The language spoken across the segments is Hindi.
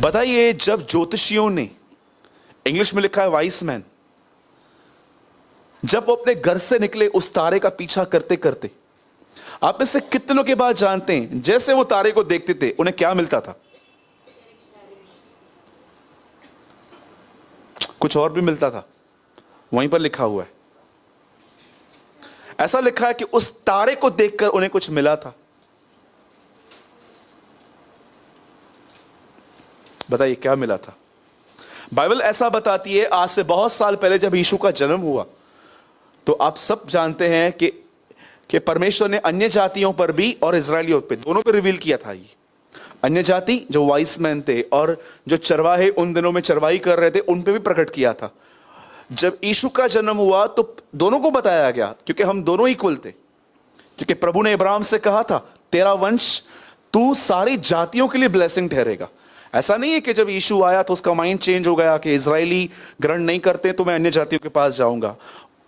बताइए, जब ज्योतिषियों ने, इंग्लिश में लिखा है वाइस मैन, जब वो अपने घर से निकले उस तारे का पीछा करते करते, आप में से कितने लोग के बाद जानते हैं जैसे वो तारे को देखते थे उन्हें क्या मिलता था? कुछ और भी मिलता था, वहीं पर लिखा हुआ है। ऐसा लिखा है कि उस तारे को देखकर उन्हें कुछ मिला था। बताइए क्या मिला था? बाइबल ऐसा बताती है, आज से बहुत साल पहले जब यीशु का जन्म हुआ, तो आप सब जानते हैं कि परमेश्वर ने अन्य जातियों पर भी और इजरायलियों पे, दोनों पे रिवील किया था। ये अन्य जाति जो वाइस मैन थे और जो चरवाहे उन दिनों में चरवाही कर रहे थे, उन पे भी प्रकट किया था। जब यीशु का जन्म हुआ तो दोनों को बताया गया, क्योंकि हम दोनों इक्वल थे। क्योंकि प्रभु ने अब्राहम से कहा था, तेरा वंश तू सारी जातियों के लिए ब्लेसिंग ठहरेगा। ऐसा नहीं है कि जब यीशु आया तो उसका माइंड चेंज हो गया कि इजरायली ग्रहण नहीं करते तो मैं अन्य जातियों के पास जाऊंगा।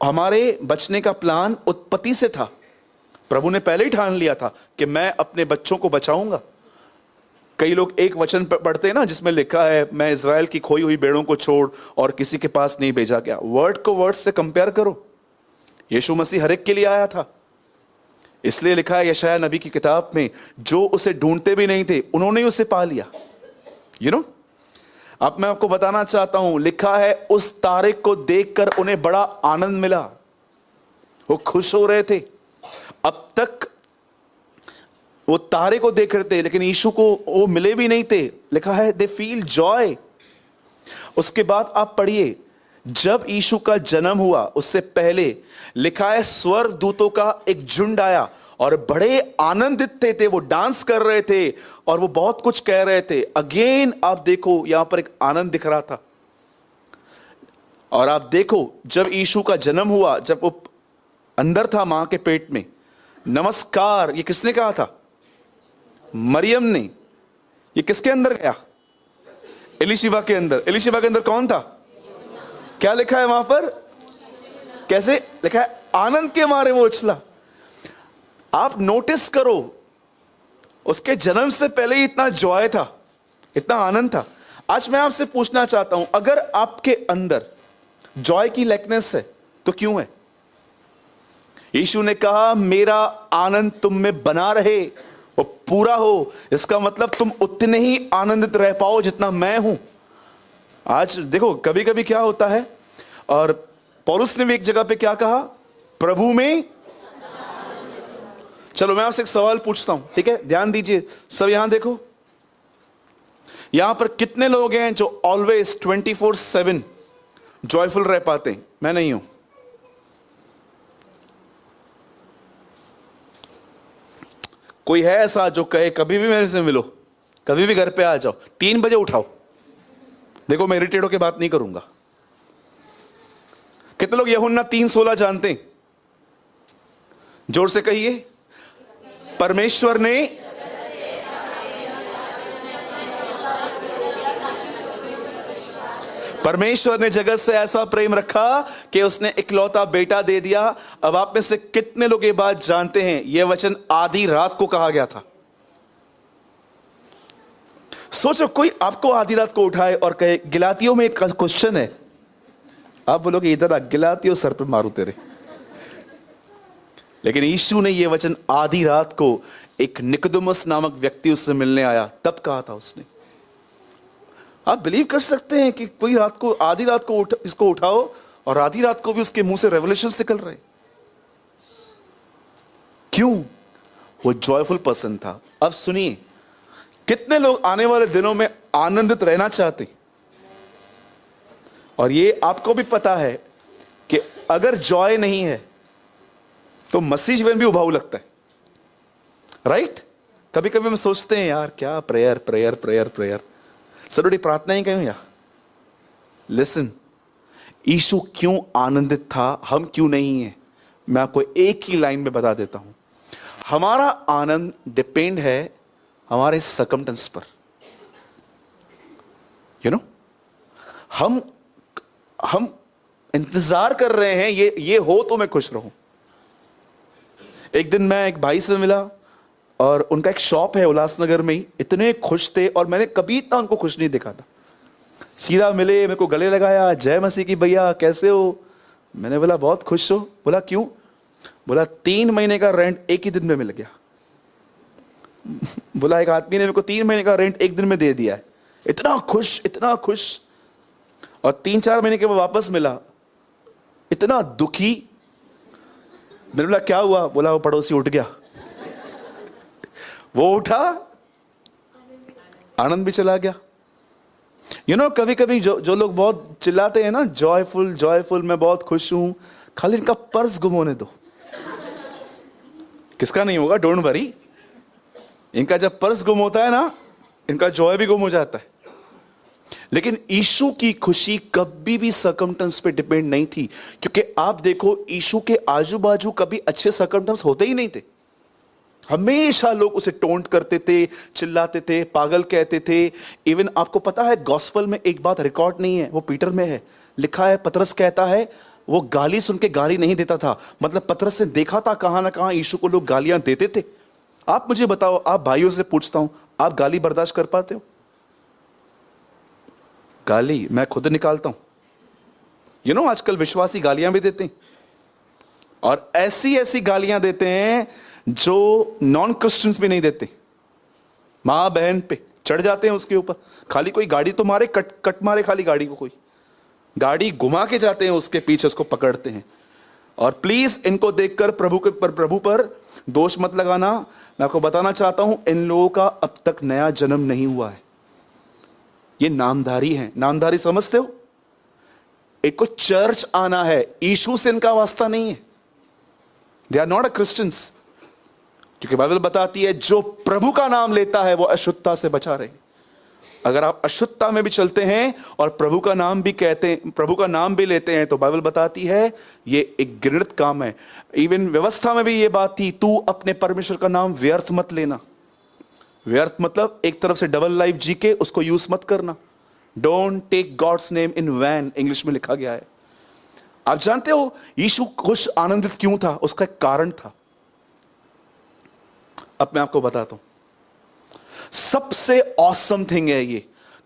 हमारे बचने का प्लान उत्पत्ति से था। प्रभु ने पहले ही ठान लिया था कि मैं अपने बच्चों को बचाऊंगा। कई लोग एक वचन पढ़ते हैं ना, जिसमें लिखा है, मैं इजराइल की खोई हुई भेड़ों को छोड़ और किसी के पास नहीं भेजा गया। वर्ड को वर्ड से कंपेयर करो। यीशु मसीह हर एक के लिए आया था। इसलिए लिखा है यशायाह नबी की किताब में, जो उसे ढूंढते भी नहीं थे उन्होंने उसे पा लिया। अब मैं आपको बताना चाहता हूं, लिखा है उस तारे को देखकर उन्हें बड़ा आनंद मिला। वो खुश हो रहे थे। अब तक वो तारे को देख रहे थे, लेकिन यीशु को वो मिले भी नहीं थे। लिखा है दे फील जॉय। उसके बाद आप पढ़िए, जब यीशु का जन्म हुआ उससे पहले लिखा है स्वर्ग दूतों का एक झुंड आया और बड़े आनंदित थे। वो डांस कर रहे थे और वो बहुत कुछ कह रहे थे। अगेन आप देखो, यहां पर एक आनंद दिख रहा था। और आप देखो, जब यीशु का जन्म हुआ, जब वो अंदर था मां के पेट में, नमस्कार ये किसने कहा था? मरियम ने। ये किसके अंदर गया? एलिशिबा के अंदर। एलिशिबा के अंदर कौन था? क्या लिखा है वहां पर? कैसे लिखा है? आनंद के मारे वो उछला। आप नोटिस करो, उसके जन्म से पहले ही इतना जॉय था, इतना आनंद था। आज मैं आपसे पूछना चाहता हूं, अगर आपके अंदर जॉय की लैकनेस है तो क्यों है? यीशु ने कहा मेरा आनंद तुम में बना रहे, वो पूरा हो। इसका मतलब तुम उतने ही आनंदित रह पाओ जितना मैं हूं। आज देखो, कभी कभी क्या होता है, और पौलुस ने भी एक जगह पे क्या कहा? प्रभु में। चलो मैं आपसे एक सवाल पूछता हूं, ठीक है? ध्यान दीजिए सब, यहां देखो। यहां पर कितने लोग हैं जो ऑलवेज 24/7 जॉयफुल रह पाते हैं? मैं नहीं हूं। कोई है ऐसा जो कहे कभी भी मेरे से मिलो, कभी भी घर पे आ जाओ, 3 बजे उठाओ? देखो मैं इरिटेट होकर बात नहीं करूंगा। कितने लोग यूहन्ना 3:16 जानते हैं? जोर से कहिए। परमेश्वर ने जगत से ऐसा प्रेम रखा कि उसने इकलौता बेटा दे दिया। अब आप में से कितने लोग ये बात जानते हैं? यह वचन आधी रात को कहा गया था। सोचो, कोई आपको आधी रात को उठाए और कहे गिलातियों में एक क्वेश्चन है, आप बोलोगे इधर आ, गिलातियों सर पे मारू तेरे। लेकिन यीशु ने यह वचन आधी रात को, एक निकोदेमुस नामक व्यक्ति उससे मिलने आया, तब कहा था उसने। आप बिलीव कर सकते हैं कि कोई रात को, आधी रात को इसको उठाओ और आधी रात को भी उसके मुंह से रेवलेशंस निकल रहे? क्यों? वो जॉयफुल पर्सन था। अब सुनिए, कितने लोग आने वाले दिनों में आनंदित रहना चाहते? और ये आपको भी पता है कि अगर जॉय नहीं है तो मसीह जीवन भी उबाऊ लगता है, राइट? कभी कभी हम सोचते हैं यार क्या प्रेयर प्रेयर प्रेयर प्रेयर, सरोटी प्रार्थना ही करूं या? लिसन, यीशु क्यों आनंदित था, हम क्यों नहीं है? मैं आपको एक ही लाइन में बता देता हूं। हमारा आनंद डिपेंड है हमारे सर्कमस्टेंस पर। हम इंतजार कर रहे हैं ये हो तो मैं खुश रहूं। एक दिन मैं एक भाई से मिला, और उनका एक शॉप है उल्लासनगर में ही। इतने खुश थे और मैंने कभी इतना उनको खुश नहीं देखा था। सीधा मिले, मेरे को गले लगाया, जय मसीह की भैया कैसे हो। मैंने बोला बहुत खुश हो। बोला क्यों? बोला 3 महीने का रेंट एक ही दिन में मिल गया। बोला एक आदमी ने मेरे को 3 महीने का रेंट एक दिन में दे दिया है। इतना खुश, इतना खुश। और 3-4 महीने के बाद वापस मिला, इतना दुखी। मैंने बोला क्या हुआ? बोला वो पड़ोसी उठ गया। वो उठा, आनंद भी चला गया। कभी कभी जो लोग बहुत चिल्लाते हैं ना, जॉयफुल जॉयफुल, मैं बहुत खुश हूं, खाली इनका पर्स गुम होने दो। किसका नहीं होगा, डोंट वरी। इनका जब पर्स गुम होता है ना, इनका जॉय भी गुम हो जाता है। लेकिन यीशु की खुशी कभी भी सर्कमस्टेंस पे डिपेंड नहीं थी, क्योंकि आप देखो यीशु के आजू बाजू कभी अच्छे सर्कमस्टेंस होते ही नहीं थे। हमेशा लोग उसे टोंट करते थे, चिल्लाते थे, पागल कहते थे। इवन आपको पता है गॉस्पेल में एक बात रिकॉर्ड नहीं है, वो पीटर में है, लिखा है, पतरस कहता है वो गाली सुन के गाली नहीं देता था। मतलब पतरस ने देखा था कहां ना कहां यीशु को लोग गालियां देते थे। आप मुझे बताओ, आप भाइयों से पूछता हूं, आप गाली बर्दाश्त कर पाते हो? गाली मैं खुद निकालता हूं। आजकल विश्वासी गालियां भी देते हैं, और ऐसी ऐसी गालियां देते हैं जो नॉन क्रिश्चियंस भी नहीं देते। मां बहन पे चढ़ जाते हैं उसके ऊपर। खाली कोई गाड़ी तो मारे, कट मारे खाली गाड़ी को, कोई गाड़ी घुमा के जाते हैं उसके पीछे, उसको पकड़ते हैं। और प्लीज इनको देखकर प्रभु पर दोष मत लगाना। मैं आपको बताना चाहता हूं, इन लोगों का अब तक नया जन्म नहीं हुआ है। ये नामधारी हैं। नामधारी समझते हो? एक को चर्च आना है, यीशु से इनका वास्ता नहीं है। They are not a Christians. क्योंकि बाइबल बताती है जो प्रभु का नाम लेता है वो अशुद्धता से बचा रहे। अगर आप अशुद्धता में भी चलते हैं और प्रभु का नाम भी कहते हैं, प्रभु का नाम भी लेते हैं, तो बाइबल बताती है ये एक घृणित काम है। इवन व्यवस्था में भी ये बात थी, तू अपने परमेश्वर का नाम व्यर्थ मत लेना। व्यर्थ मतलब एक तरफ से डबल लाइफ जी के उसको यूज मत करना। Don't take God's name in vain, English में लिखा गया है। आप जानते हो यीशु खुश आनंदित क्यों था? उसका एक कारण था। अब मैं आपको बताता हूं, सबसे ऑसम थिंग है ये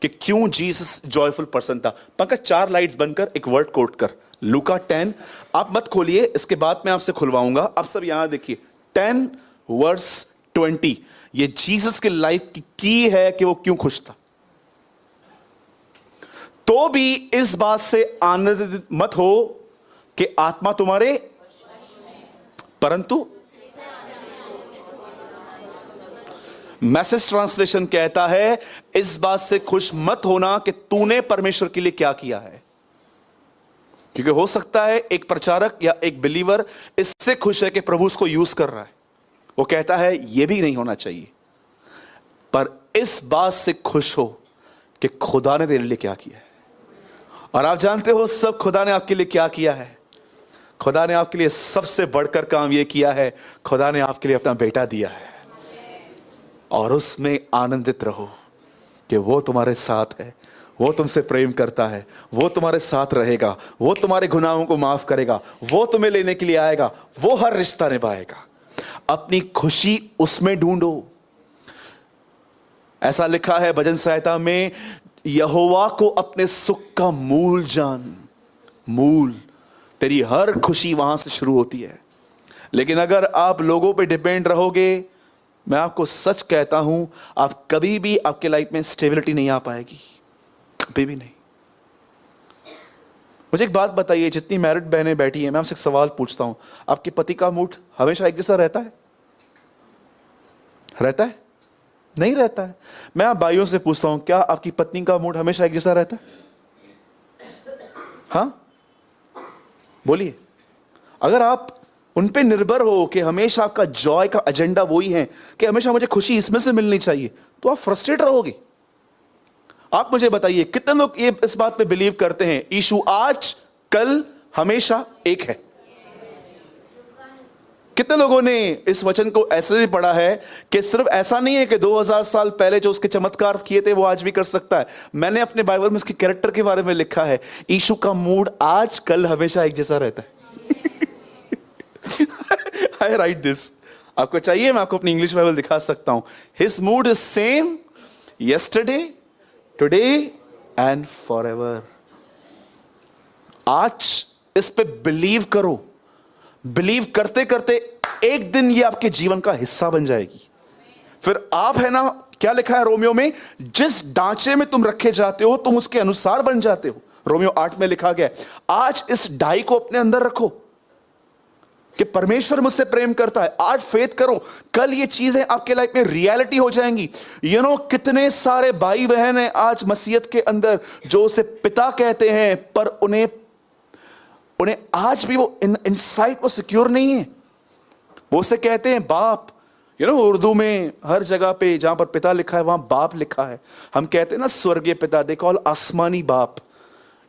कि क्यों जीसस जॉयफुल पर्सन था। पंकज 4 लाइट्स बनकर एक वर्ड कोट कर, लूका 10। आप मत खोलिए, इसके बाद मैं आपसे खुलवाऊंगा। आप सब यहां देखिए, 10 वर्स 20। ये जीसस के लाइफ की है कि वो क्यों खुश था। तो भी इस बात से आनंदित मत हो कि आत्मा तुम्हारे, परंतु मैसेज ट्रांसलेशन कहता है इस बात से खुश मत होना कि तूने परमेश्वर के लिए क्या किया है। क्योंकि हो सकता है एक प्रचारक या एक बिलीवर इससे खुश है कि प्रभु उसको यूज कर रहा है, वो कहता है यह भी नहीं होना चाहिए। पर इस बात से खुश हो कि खुदा ने तेरे लिए क्या किया है। और आप जानते हो सब खुदा ने आपके लिए क्या किया है। खुदा ने आपके लिए सबसे बढ़कर काम यह किया है, खुदा ने आपके लिए अपना बेटा दिया है। और उसमें आनंदित रहो कि वो तुम्हारे साथ है, वो तुमसे प्रेम करता है, वो तुम्हारे साथ रहेगा, वो तुम्हारे गुनाहों को माफ करेगा, वो तुम्हें लेने के लिए आएगा, वो हर रिश्ता निभाएगा। अपनी खुशी उसमें ढूंढो। ऐसा लिखा है भजन संहिता में, यहोवा को अपने सुख का मूल जान। मूल, तेरी हर खुशी वहां से शुरू होती है। लेकिन अगर आप लोगों पे डिपेंड रहोगे, मैं आपको सच कहता हूं, आप कभी भी आपके लाइफ में स्टेबिलिटी नहीं आ पाएगी, कभी भी नहीं। मुझे एक बात बताइए, जितनी मैरिड बहनें बैठी हैं, मैं आपसे एक सवाल पूछता हूं, आपके पति का मूड हमेशा एक जैसा रहता है? रहता है? नहीं रहता है। मैं आप भाइयों से पूछता हूं, क्या आपकी पत्नी का मूड हमेशा एक जैसा रहता है? हां, बोलिए। अगर आप उन पे निर्भर हो कि हमेशा आपका जॉय का एजेंडा वही है कि हमेशा मुझे खुशी इसमें से मिलनी चाहिए, तो आप फ्रस्ट्रेट रहोगे। आप मुझे बताइए, कितने लोग ये इस बात पे बिलीव करते हैं यीशु आज कल हमेशा एक है? कितने लोगों ने इस वचन को ऐसे भी पढ़ा है कि सिर्फ ऐसा नहीं है कि 2000 साल पहले जो उसके चमत्कार किए थे वो आज भी कर सकता है। मैंने अपने बाइबल में उसके कैरेक्टर के बारे में लिखा है, यीशु का मूड आज कल हमेशा एक जैसा रहता है। I write this. आपको चाहिए, मैं आपको अपनी इंग्लिश बाइबल दिखा सकता हूं। His mood is same yesterday, today and forever. आज इस पे बिलीव करो। बिलीव करते करते एक दिन ये आपके जीवन का हिस्सा बन जाएगी। फिर आप, है ना, क्या लिखा है रोमियो में, जिस ढांचे में तुम रखे जाते हो तुम उसके अनुसार बन जाते हो। रोमियो 8 में लिखा गया है। आज इस ढाई को अपने अंदर रखो कि परमेश्वर मुझसे प्रेम करता है। आज फेथ करो, कल ये चीजें आपके लाइफ में रियलिटी हो जाएंगी। कितने सारे भाई बहन हैं आज मसीहत के अंदर जो उसे पिता कहते हैं, पर उन्हें आज भी वो इनसाइट वो सिक्योर नहीं है। वो उसे कहते हैं बाप। उर्दू में हर जगह पे जहां पर पिता लिखा है वहां बाप लिखा है। हम कहते हैं ना स्वर्गीय पिता, दे कॉल आसमानी बाप।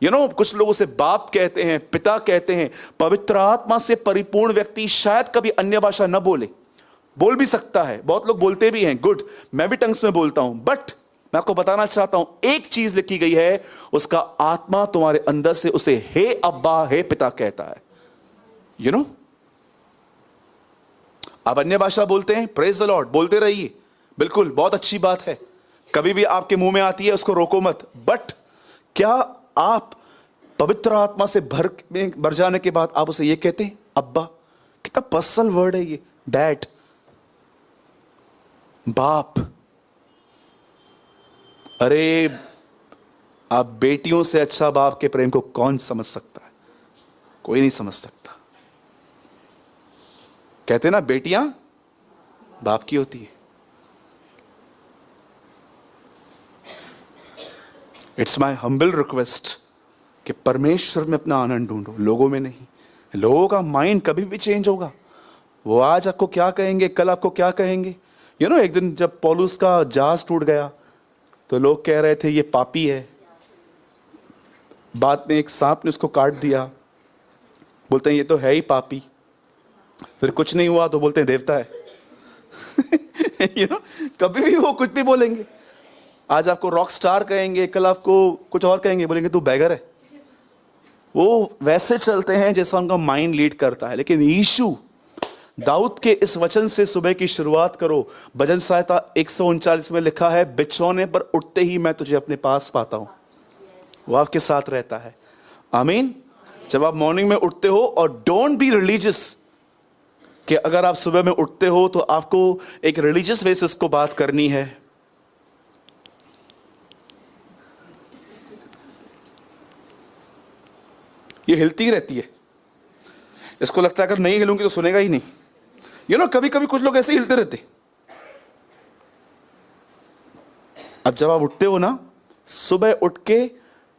कुछ लोग उसे बाप कहते हैं, पिता कहते हैं। पवित्र आत्मा से परिपूर्ण व्यक्ति शायद कभी अन्य भाषा न बोल भी सकता है। बहुत लोग बोलते भी हैं, गुड, मैं भी टंग्स में बोलता हूं। बट मैं आपको बताना चाहता हूं, एक चीज लिखी गई है, उसका आत्मा तुम्हारे अंदर से उसे हे अब्बा, हे पिता कहता है। आप अन्य भाषा बोलते हैं, प्रेज द लॉर्ड, बोलते रहिए, बिल्कुल, बहुत अच्छी बात है। कभी भी आपके मुंह में आती है उसको रोको मत। बट क्या आप पवित्र आत्मा से भर जाने के बाद आप उसे ये कहते हैं अब्बा? कितना पर्सनल वर्ड है ये, डैड, बाप। अरे, आप बेटियों से अच्छा बाप के प्रेम को कौन समझ सकता है? कोई नहीं समझ सकता। कहते ना, बेटियां बाप की होती है। इट्स माई हम्बल रिक्वेस्ट कि परमेश्वर में अपना आनंद ढूंढो, लोगों में नहीं। लोगों का माइंड कभी भी चेंज होगा। वो आज आपको क्या कहेंगे, कल आपको क्या कहेंगे। एक दिन जब पौलुस का जहाज टूट गया तो लोग कह रहे थे ये पापी है। बाद में एक सांप ने उसको काट दिया, बोलते हैं ये तो है ही पापी। फिर कुछ नहीं हुआ तो बोलते हैं देवता है। कभी भी वो कुछ भी बोलेंगे। आज आपको रॉक स्टार कहेंगे, कल आपको कुछ और कहेंगे, बोलेंगे तू बैगर है। वो वैसे चलते हैं जैसा उनका माइंड लीड करता है। लेकिन यीशु, दाऊद के इस वचन से सुबह की शुरुआत करो। भजन संहिता 139 में लिखा है, बिछौने पर उठते ही मैं तुझे अपने पास पाता हूं। वो आपके साथ रहता है। आमीन। जब आप मॉर्निंग में उठते हो, और डोंट बी रिलीजियस कि अगर आप सुबह में उठते हो तो आपको एक रिलीजियस वे से इसको बात करनी है। ये हिलती रहती है, इसको लगता है अगर नहीं हिलूंगी तो सुनेगा ही नहीं। कभी कभी कुछ लोग ऐसे हिलते रहते। अब जब आप उठते हो ना, सुबह उठ के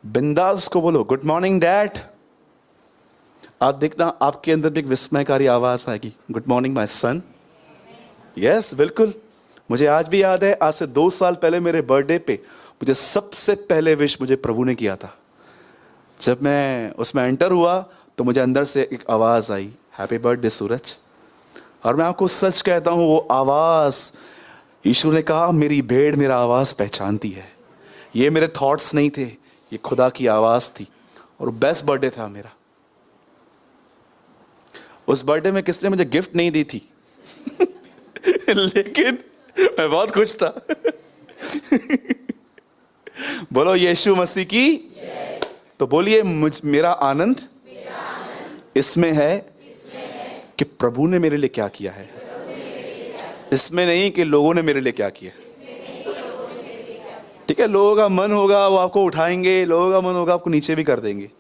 बिंदास को बोलो, गुड मॉर्निंग डैड। आप देखना आपके अंदर भी एक विस्मयकारी आवाज आएगी, good morning my son. Yes, बिल्कुल। मुझे आज भी याद है, आज से 2 साल पहले मेरे बर्थडे पे मुझे सबसे पहले विश मुझे प्रभु ने किया था। जब मैं उसमें एंटर हुआ तो मुझे अंदर से एक आवाज आई, हैप्पी बर्थडे सूरज। और मैं आपको सच कहता हूं, वो आवाज, यीशु ने कहा मेरी भेड़ मेरा आवाज पहचानती है। ये मेरे थॉट्स नहीं थे, ये खुदा की आवाज थी। और बेस्ट बर्थडे था मेरा। उस बर्थडे में किसने मुझे गिफ्ट नहीं दी थी लेकिन मैं बहुत खुश था। बोलो यीशु मसीह की। तो बोलिए, मेरा आनंद इसमें है कि प्रभु ने मेरे लिए क्या किया है, इसमें नहीं कि लोगों ने मेरे लिए क्या किया। ठीक है, लोगों का मन होगा वो आपको उठाएंगे, लोगों का मन होगा आपको नीचे भी कर देंगे।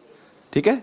ठीक है।